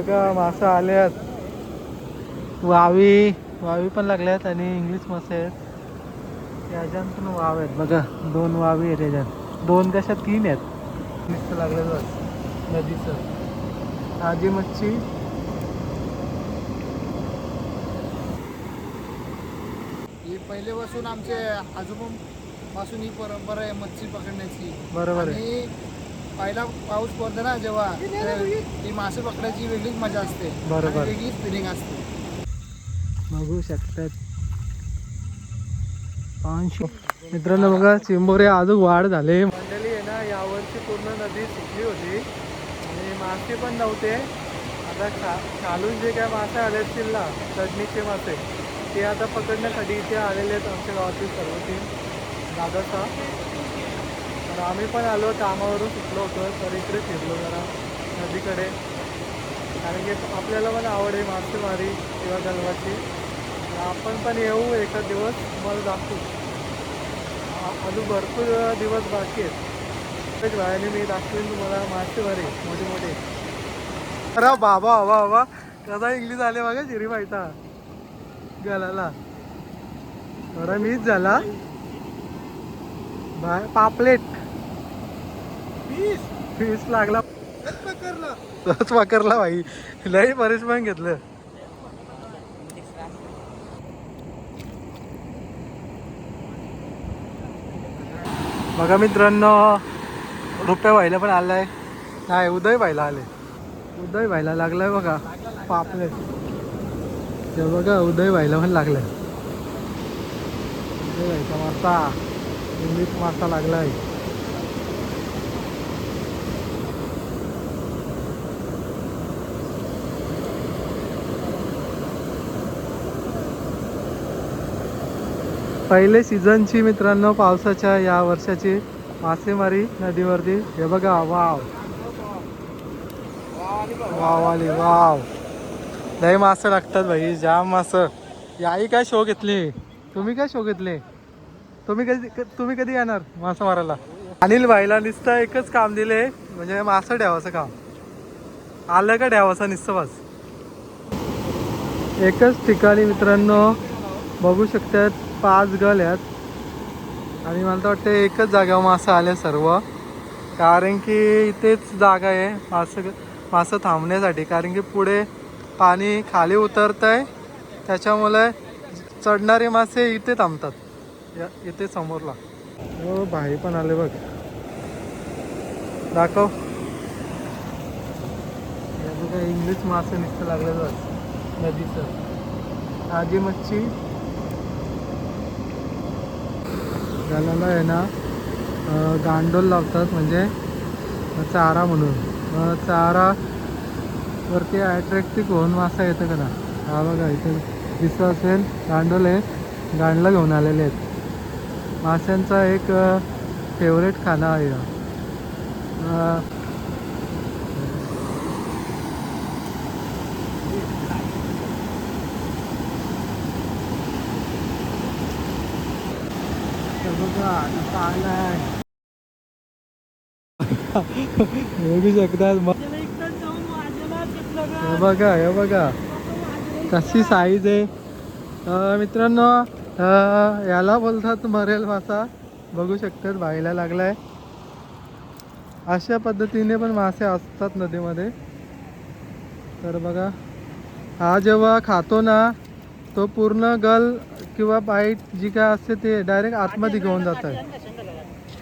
बघा मासा आल्यात. वावी वावी पण लागल्यात आणि इंग्लिश मासे आहेत. याच्यात पण वाव आहेत बघा. 2 वावी आहेत याच्यात. 2 कशा 3 आहेत. नुसतं लागलं बस नदीचं. ताजी मच्छी. ही पहिल्यापासून आमचे आजोबांपासून ही परंपरा आहे मच्छी पकडण्याची. बरोबर आहे. आणि पहिला पाऊस पडतो ना जेव्हा ही मासे पकडायची वेगळीच मजा असते. बरोबर. आणि वेगळीच फिलिंग असते. बघू शकतात मित्रांनो. बघा चिंबोरे अजून वाढ झाले. मंडळी आहे ना, यावर्षी पूर्ण नदी सुकली होती आणि मासे पण नव्हते. आता चालून जे काय मासे आले असतील ना, चढणीचे मासे, ते आता पकडण्यासाठी इथे आलेले आहेत आमच्या गावातील सर्व टीम दादाचा. तर आम्ही पण आलो, कामावरून सुटलो होतो, तर इकडे फिरलो जरा नदीकडे. कारण की आपल्याला पण आवड आहे मासेमारी किंवा गलवाची. आपण पण येऊ एखाद दिवस, मला दाखवू. अजून भरपूर दिवस बाकी आहेत. तेच भायाने मी दाखवेन तुम्हाला मासेमारी मोठे मोठे. अरे बाबा बाबा बाबा कसा इंग्लिश आले बघा चिरी माहिता गलाला. थोडा मीच झाला बाय. पापलेट फिश लागला. तोच पकडला भाई. लई परेशमान घेतलं. बघा मित्रांनो, रुपया व्हायला पण आलाय. नाही, उदय व्हायला आले. उदय व्हायला लागलाय बघा पापलेट. ते बघा उदय व्हायला पण लागलाय. उदय व्हायचा मासा, इंग्लिश मासा लागलाय. पहिले सीझनची मित्रांनो पावसाच्या या वर्षाची मासेमारी नदीवरती. हे बघा वाव वाव आली वाव. लय मासे लागतात भाई, जाम मासे. याही काय शो घेतले. तुम्ही काय शो घेतले. तुम्ही कधी येणार मासा मारायला. अनिल भाईला नुसतं एकच काम दिले, म्हणजे मासा ठेवायचं काम. आलं का ठेवायचं नुसतं बस. एकच ठिकाणी मित्रांनो बघू शकतात 5 गल आहेत. आणि मला तर वाटतं एकच जागेवर मासे आले सर्व. कारण की इथेच जागा आहे मासं थांबण्यासाठी. कारण की पुढे पाणी खाली उतरत आहे, त्याच्यामुळे चढणारे मासे इथे थांबतात. इथे समोरला. हो भाई पण आले बघ. दाखव. बघा इंग्लिश मासे नुसतं लागले बघ नदीचं. ताजी मच्छी. गालाला आहे ना गांडोल लावतात, म्हणजे चारा म्हणून. चारा वरती अट्रॅक्टिव्ह होऊन मासा येतं का ना. हा बघा इथे दिसत असेल गांडोल आहे. गांडला घेऊन आलेले आहेत. माशांचा एक फेवरेट खाना आहे. बघा आलाय. बघू शकतात. हे बघा हे बघा कशी साईज आहे मित्रांनो. याला बोलतात मरेल मासा. बघू शकतात भाईला लागलाय. अशा पद्धतीने पण मासे असतात नदीमध्ये. तर बघा हा जेव्हा खातो ना, तो पूर्ण गल किंवा बाईट जी काय असते ते डायरेक्ट आतमध्ये घेऊन जात आहे.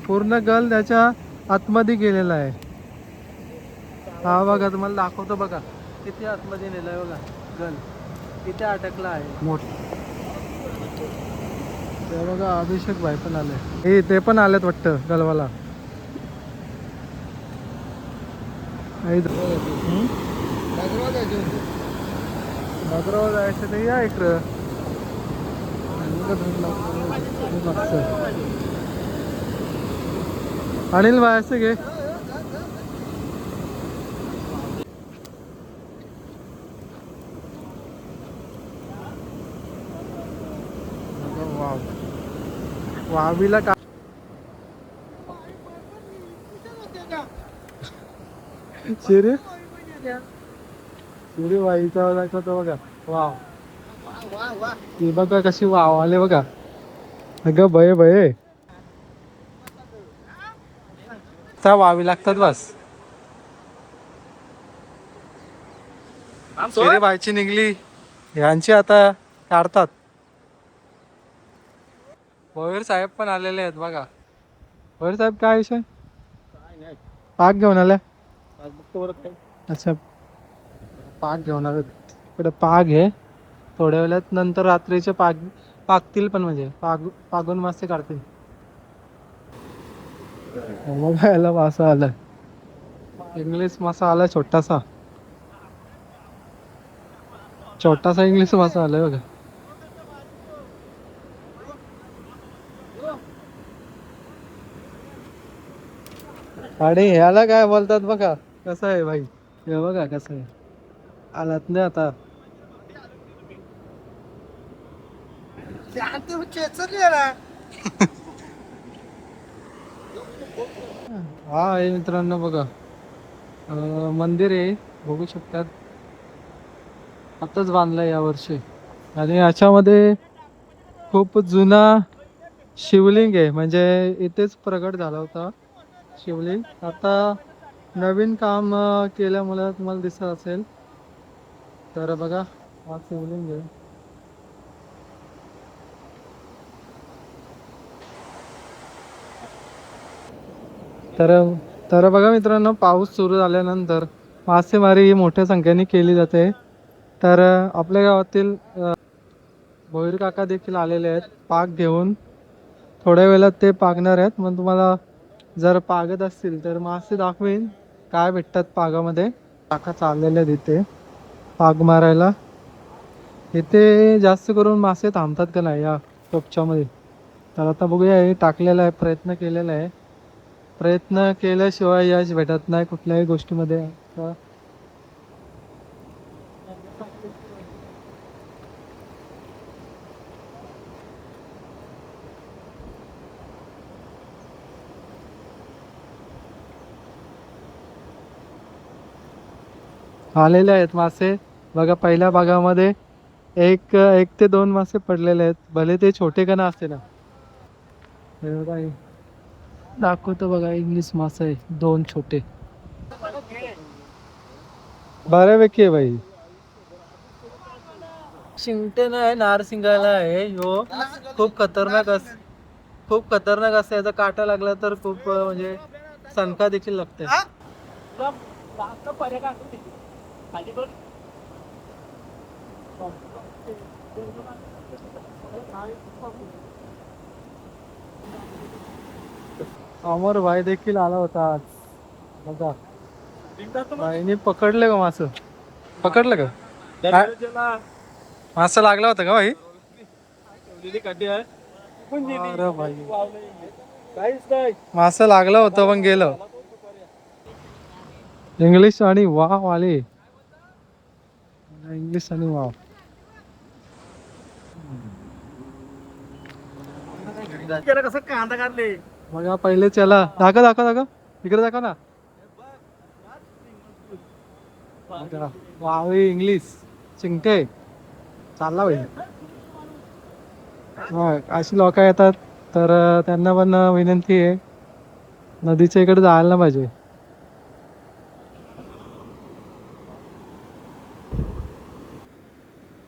पूर्ण गल त्याच्या आतमध्ये गेलेला आहे. हा बघा तुम्हाला दाखवतो बघा किती आतमध्ये नेलाय बघा गल. किती अटकला आहे मोठ. ते बघा अभिषेक भाई पण आले. हे ते पण आलेत वाटतं गलवाला. नगरावर जायचं तर या इकडं. अनिल भाई असं घे. वावीला का पुरी वाईचा दाखवतो बघा. वाव, वा वा वा. ती बघा कशी वाव आले बघा. अगं भये भये त्या वावी लागतात बस. फिरी बायची निघली, ह्यांची आता काढतात. भोईर साहेब पण आलेले आहेत बघा. भोईर साहेब काय विषय? पाक घेऊन आले. अच्छा, पाक घेऊन आले. इकडे पाक आहे. थोड्या वेळात नंतर रात्रीचे पाकतील पण, म्हणजे पागून मासे काढतील. मग याला मासा आलाय, इंग्लिश मासा आलाय छोटासा. छोटासा इंग्लिश मासा आलाय बघा. आणि ह्याला काय बोलतात बघा, कसं आहे भाई, हे बघा कसं आहे. आलात नाही आता. हा आहे मित्रांनो बघा, मंदिर आहे, बघू शकतात. आताच बांधलंय या वर्षी. आणि याच्यामध्ये खूप जुना शिवलिंग आहे, म्हणजे इथेच प्रगट झाला होता शिवलिंग. आता नवीन काम केल्यामुळे तुम्हाला दिसत असेल. तर बघा, हा शिवलिंग आहे. तर तर बघा मित्रांनो, पाऊस सुरू झाल्यानंतर मासेमारी ही मोठ्या संख्येने केली जाते. तर आपल्या गावातील भोईर काका देखील आलेले आहेत पाक घेऊन. थोड्या वेळात ते पागणार आहेत. मग तुम्हाला जर पागत असतील तर मासे दाखवेन काय भेटतात पागामध्ये. काका चाललेले आहेत इथे पाग मारायला. इथे जास्त करून मासे थांबतात का नाही या टोपच्यामध्ये. तर आता बघूया, हे टाकलेला आहे, प्रयत्न केलेला आहे. प्रयत्न केल्याशिवाय यश भेटत नाही कुठल्याही गोष्टीमध्ये. आलेले आहेत मासे बघा. पहिल्या भागामध्ये एक एक ते दोन मासे पडलेले आहेत, भले ते छोटे का ना असते ना. हे बघा, हे दाखवतो बघा, इंग्लिश मासे आहे दोन छोटे. बऱ्यापैकी आहे भाई. शिंगटे नाही, नारसिंगाला आहे ह्यो. खूप खतरनाक असते. याचा काटा लागला तर खूप म्हणजे सणका देखील लागते. अमर भाई देखील आला होता आज बघा. भाईने पकडले का मास? पकडलं का? मासा लागला होता का भाई? अरे भाई, मासा लागलं होतं पण गेलं. इंग्लिश आणि वाव आले. इंग्लिश आणि वाव. कसं कांदा काढले बघा पहिले चला दाखव दाखव दाखव, इकडे दाखव ना. वाव इंग्लिश चिंगटे चालला भाई. अशी लोक येतात तर त्यांना पण विनंती आहे, नदीच्या इकडे जायला नाही पाहिजे.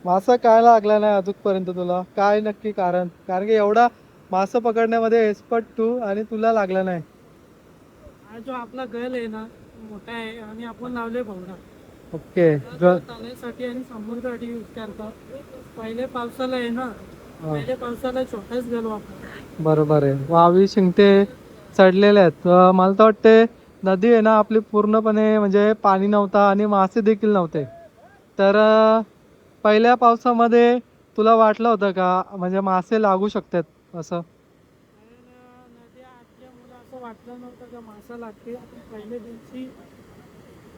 मासा काय लागला नाही अजूनपर्यंत तुला? काय नक्की कारण? कारण की एवढा मासा पकडण्यामध्ये एक्सपर्ट तू, आणि तुला लागला नाही. हा जो आपला गल आहे ना मोठा आहे आणि आपण लावले भवरा. ओके, ताण्यासाठी आणि समोरसाठी यूज करतात. पहिले पावसाला आहे ना, पहिले पावसाला छोटाच गल वापरतात. बरोबर आहे. वावी शिंगटे चढलेले आहेत. मला तर वाटते नदी आहे ना आपली पूर्णपणे म्हणजे पाणी नव्हता आणि मासे देखील नव्हते. तर पहिल्या पावसामध्ये तुला वाटलं होतं का म्हणजे मासे लागू शकतात असं? नदी आटल्यामुळे असं वाटलं नव्हतं का मासा लागते. पहिल्या दिवशी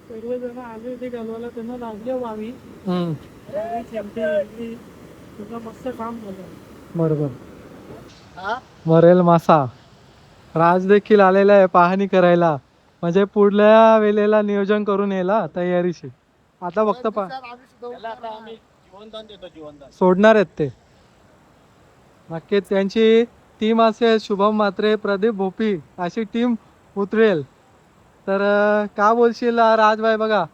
सर्वजण आले होते गलवाला, त्यांना लागले वावी. तुझं मस्त काम झालं. बरोबर. मरेल मासा. राज देखील आलेला आहे पाहणी करायला, म्हणजे पुढल्या वेळेला नियोजन करून यायला तयारीशी. आता फक्त आम्ही सुद्धा जीवनदान देतो, जीवनदान. सोडणार आहेत ते. नक्की त्यांची टीम असेल, शुभम म्हात्रे, प्रदीप भोपी अशी टीम उतरेल. तर का बोलशील राजभाई? बघा,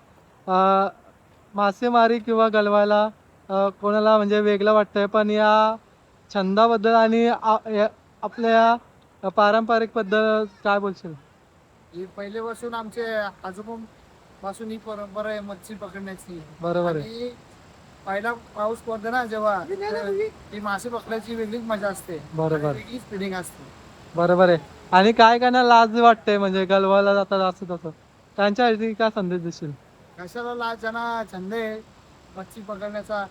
मासेमारी किंवा गलवायला कोणाला म्हणजे वेगळं वाटतंय, पण या छंदाबद्दल आणि आपल्या पारंपरिक पद्धत काय बोलशील? ही पहिल्यापासून आमचे आजोबांपासून ही परंपरा आहे मच्छी पकडण्याची. बरोबर आहे. आणि पहिला पाऊस पडतो ना जेव्हा, ही मासे पकडायची वेगळीच मजा असते. बरोबर. आणि वेगळीच फिलिंग असते. बरोबर आहे. आणि काय काय ना लाज वाटते म्हणजे गलवायला जातात असं तसं, त्यांच्यासाठी काय संदेश देशील? कशाला लाज? ज्यांना छंद आहे मच्छी पकडण्याचा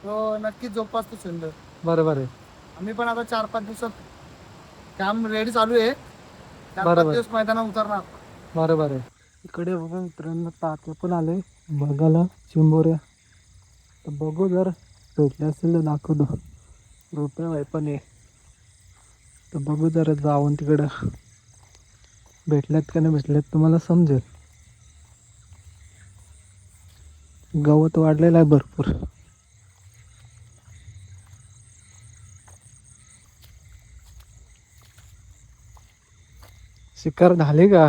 तो नक्कीच जोपासतो छंद. बरोबर आहे. आम्ही पण आता 4-5 दिवसात काम रेडी चालू आहे. 4-5 बरोबर. दिवस मैदानात उतरणार. बरोबर आहे. इकडे बघा मित्रांनो, तात्या पण आले बघायला चिंबोऱ्या. तर बघू, जर भेटले असेल तर दाखवतो. रुपये पण आहे, तर बघू जरा जाऊन तिकडं भेटल्यात का नाही भेटल्यात तुम्हाला समजेल. गवत वाढलेलं आहे भरपूर. शिकार झाली का?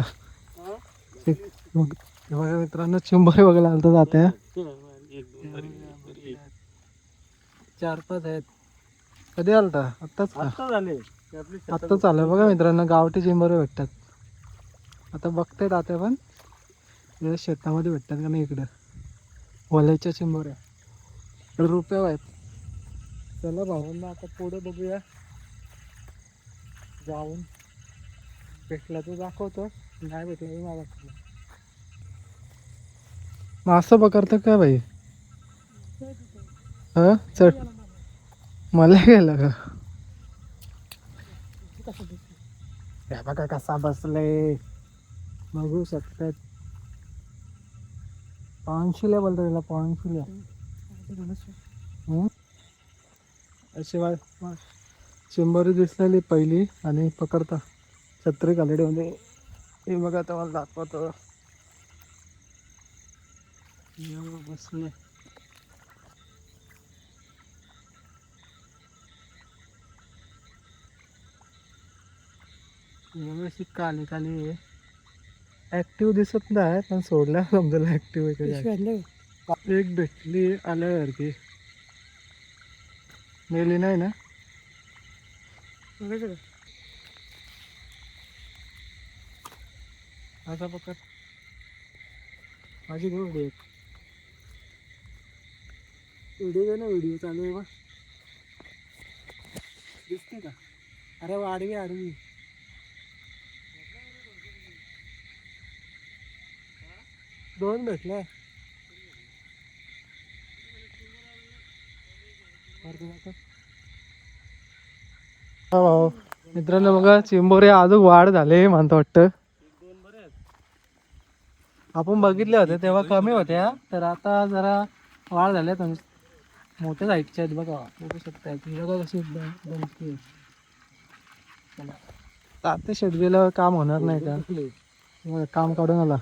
मग हे बघा मित्रांनो, चिंबोरे बघायला आलं तर जाते. 4-5 आहेत. कधी आलता? आत्ताच का? आत्ताच आलं. बघा मित्रांनो, गावठी चिंबोरे भेटतात. आता बघतायत आता पण या शेतामध्ये भेटतात का नाही. इकडं ओल्याच्या चिंबोऱ्या रुपये आहेत. चला भावांना आता पुढे बघूया, जाऊन भेटला तर दाखवतो, नाही भेटला तर मला दाखवतो. मासं पकडतं का भाई? हा चढ, मला गेलं का? हे बघा कसा बसले, बघू शकतात. पानशिल्या बोलतो त्याला, पानशिल्या. शिवाय चिंबोरी दिसलेली पहिली आणि पकडता छत्री घालडी म्हणजे हे बघा तुम्हाला दाखवतो. बसले व्यवस्थित काली काली ऍक्टिव्ह दिसत नाही, पण सोडल्या समजायला ऍक्टिव्ह आहे. एक भेटली आल्यासारखी, मेली नाही ना. असा पकड माझी घेऊन दे. व्हिडिओ दे ना, व्हिडिओ चालू आहे बा. दिसते का? अरे आडवी आडवी. दोन भेटले. मित्रांनो बघा, चिंबोरे अजून वाढ झाले म्हणतो वाटतं. आपण बघितले होते तेव्हा कमी होत्या, तर आता जरा वाढ झाल्या. मोठ्या साईजच्या आहेत बघा, बघू शकता. बघा कशी बनकी. आता शेडगेला काम होणार नाही का? काम काढून आला.